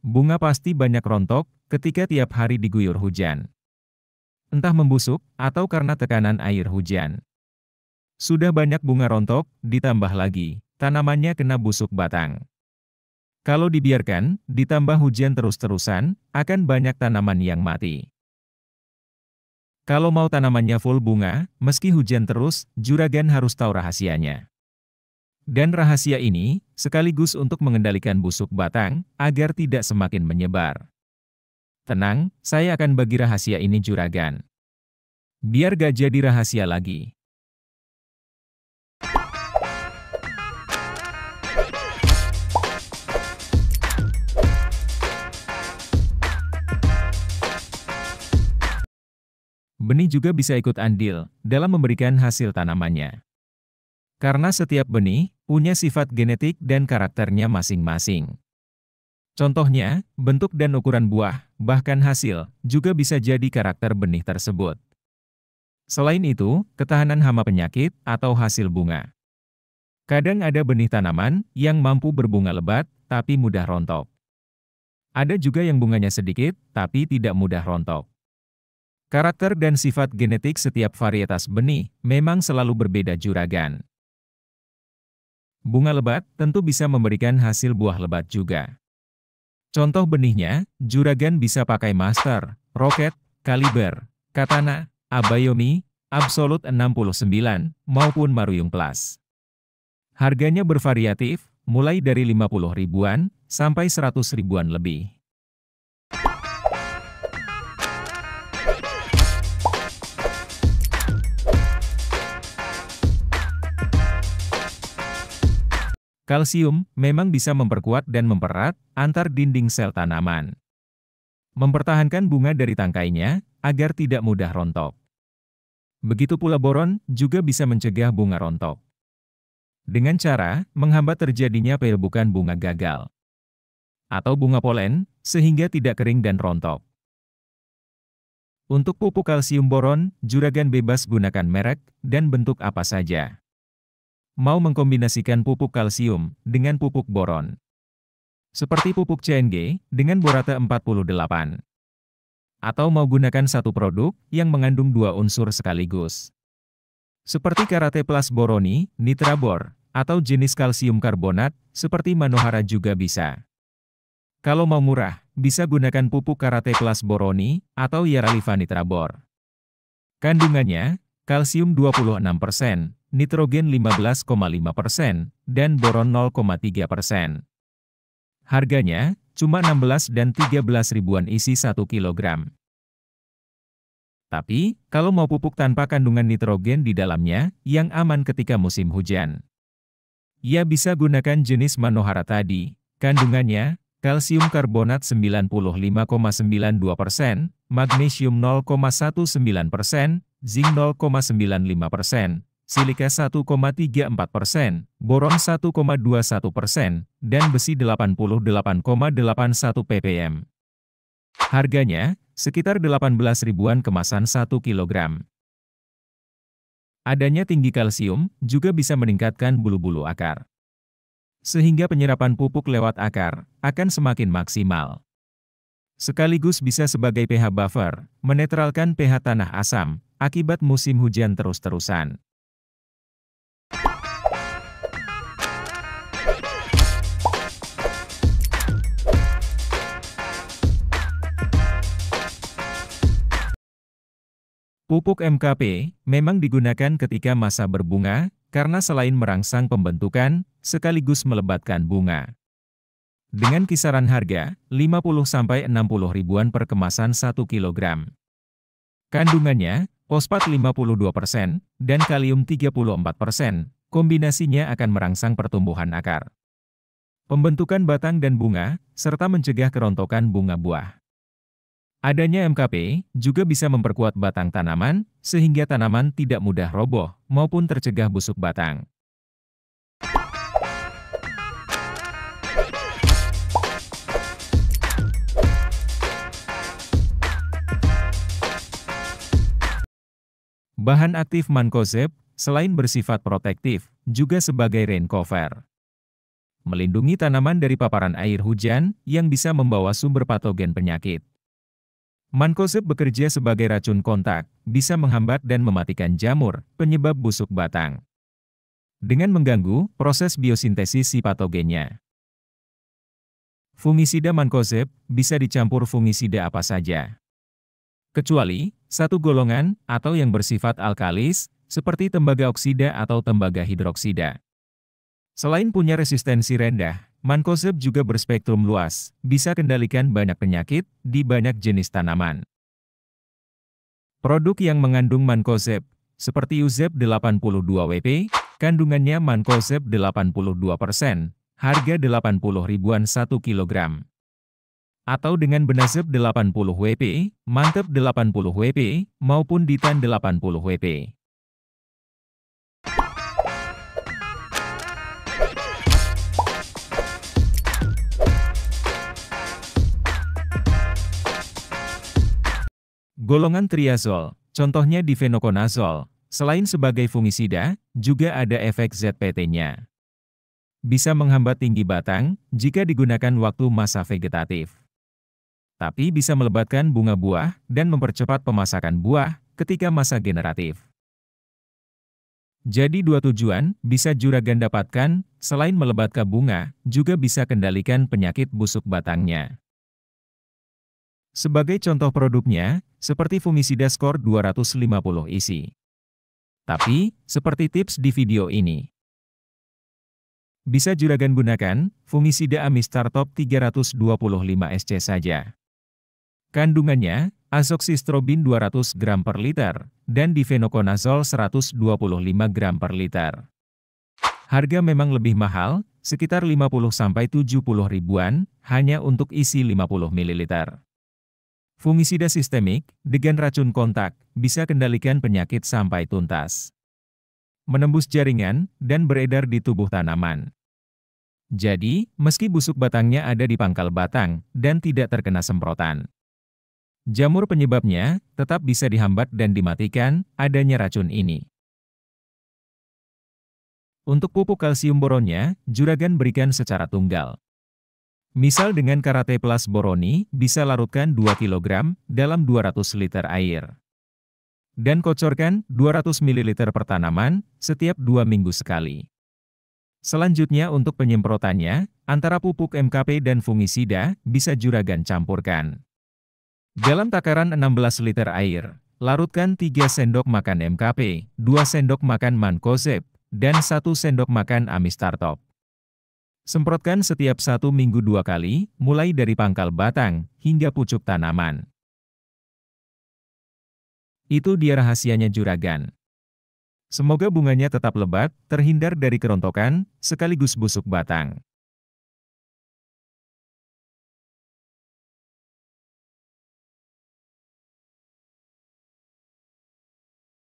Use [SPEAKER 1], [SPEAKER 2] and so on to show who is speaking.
[SPEAKER 1] Bunga pasti banyak rontok ketika tiap hari diguyur hujan. Entah membusuk atau karena tekanan air hujan. Sudah banyak bunga rontok, ditambah lagi, tanamannya kena busuk batang. Kalau dibiarkan, ditambah hujan terus-terusan, akan banyak tanaman yang mati. Kalau mau tanamannya full bunga, meski hujan terus, juragan harus tahu rahasianya. Dan rahasia ini, sekaligus untuk mengendalikan busuk batang, agar tidak semakin menyebar. Tenang, saya akan bagi rahasia ini juragan. Biar gak jadi rahasia lagi. Benih juga bisa ikut andil dalam memberikan hasil tanamannya. Karena setiap benih punya sifat genetik dan karakternya masing-masing. Contohnya, bentuk dan ukuran buah, bahkan hasil, juga bisa jadi karakter benih tersebut. Selain itu, ketahanan hama penyakit atau hasil bunga. Kadang ada benih tanaman yang mampu berbunga lebat, tapi mudah rontok. Ada juga yang bunganya sedikit, tapi tidak mudah rontok. Karakter dan sifat genetik setiap varietas benih memang selalu berbeda juragan. Bunga lebat tentu bisa memberikan hasil buah lebat juga. Contoh benihnya, juragan bisa pakai Master, Rocket, Caliber, Katana, Abayomi, Absolute 69, maupun Maruyung Plus. Harganya bervariatif, mulai dari 50 ribuan, sampai 100 ribuan lebih. Kalsium memang bisa memperkuat dan mempererat antar dinding sel tanaman. Mempertahankan bunga dari tangkainya, agar tidak mudah rontok. Begitu pula boron juga bisa mencegah bunga rontok. Dengan cara menghambat terjadinya pelbukan bunga gagal. Atau bunga polen, sehingga tidak kering dan rontok. Untuk pupuk kalsium boron, juragan bebas gunakan merek dan bentuk apa saja. Mau mengkombinasikan pupuk kalsium dengan pupuk boron. Seperti pupuk CNG dengan borate 48. Atau mau gunakan satu produk yang mengandung dua unsur sekaligus. Seperti Karate Plus Boroni, Nitrabor, atau jenis kalsium karbonat, seperti Manohara juga bisa. Kalau mau murah, bisa gunakan pupuk Karate Plus Boroni, atau Yaraliva Nitrabor. Kandungannya, kalsium 26%, nitrogen 15,5%, dan boron 0,3%. Harganya, cuma 16 dan 13 ribuan isi 1 kilogram. Tapi, kalau mau pupuk tanpa kandungan nitrogen di dalamnya, yang aman ketika musim hujan. Ya bisa gunakan jenis Manohara tadi, kandungannya, kalsium karbonat 95,92%, magnesium 0,19%, zinc 0,95%, silika 1,34%, boron 1,21%, dan besi 88,81 ppm. Harganya, sekitar 18 ribuan kemasan 1 kilogram. Adanya tinggi kalsium juga bisa meningkatkan bulu-bulu akar. Sehingga penyerapan pupuk lewat akar akan semakin maksimal. Sekaligus bisa sebagai pH buffer, menetralkan pH tanah asam, akibat musim hujan terus-terusan. Pupuk MKP memang digunakan ketika masa berbunga, karena selain merangsang pembentukan, sekaligus melebatkan bunga. Dengan kisaran harga, 50–60 ribuan per kemasan 1 kilogram. Kandungannya, fosfat 52% dan kalium 34%, kombinasinya akan merangsang pertumbuhan akar, pembentukan batang dan bunga, serta mencegah kerontokan bunga buah. Adanya MKP juga bisa memperkuat batang tanaman, sehingga tanaman tidak mudah roboh maupun tercegah busuk batang. Bahan aktif mancozeb, selain bersifat protektif, juga sebagai rain cover. melindungi tanaman dari paparan air hujan yang bisa membawa sumber patogen penyakit. Mancozeb bekerja sebagai racun kontak, bisa menghambat dan mematikan jamur, penyebab busuk batang. Dengan mengganggu proses biosintesis si patogennya. Fungisida mancozeb bisa dicampur fungisida apa saja. Kecuali satu golongan atau yang bersifat alkalis, seperti tembaga oksida atau tembaga hidroksida. Selain punya resistensi rendah, mancozeb juga berspektrum luas, bisa kendalikan banyak penyakit di banyak jenis tanaman. Produk yang mengandung mancozeb, seperti Uzeb 82WP, kandungannya mancozeb 82%, harga 80 ribuan 1 kilogram. Atau dengan Benazeb 80 WP, Mantep 80 WP, maupun Ditan 80 WP. Golongan triazol, contohnya difenokonazol, selain sebagai fungisida, juga ada efek ZPT-nya. Bisa menghambat tinggi batang jika digunakan waktu masa vegetatif. Tapi bisa melebatkan bunga buah dan mempercepat pemasakan buah ketika masa generatif. Jadi dua tujuan bisa juragan dapatkan, selain melebatkan bunga, juga bisa kendalikan penyakit busuk batangnya. Sebagai contoh produknya, seperti fungisida skor 250 isi. Tapi, seperti tips di video ini. Bisa juragan gunakan, fungisida Amistar Top 325 SC saja. Kandungannya, azoxystrobin 200 gram per liter, dan difenokonazol 125 gram per liter. Harga memang lebih mahal, sekitar 50–70 ribuan, hanya untuk isi 50 ml. Fungisida sistemik, dengan racun kontak, bisa kendalikan penyakit sampai tuntas. Menembus jaringan, dan beredar di tubuh tanaman. Jadi, meski busuk batangnya ada di pangkal batang, dan tidak terkena semprotan, jamur penyebabnya tetap bisa dihambat dan dimatikan adanya racun ini. Untuk pupuk kalsium boronnya, juragan berikan secara tunggal. Misal dengan Karate Plus Boroni, bisa larutkan 2 kg dalam 200 liter air. Dan kocorkan 200 ml per tanaman setiap 2 minggu sekali. Selanjutnya untuk penyemprotannya, antara pupuk MKP dan fungisida bisa juragan campurkan. Dalam takaran 16 liter air, larutkan 3 sendok makan MKP, 2 sendok makan mancozeb, dan 1 sendok makan Amistar Top. Semprotkan setiap 1 minggu 2 kali, mulai dari pangkal batang hingga pucuk tanaman. Itu dia rahasianya juragan. Semoga bunganya tetap lebat, terhindar dari kerontokan, sekaligus busuk batang.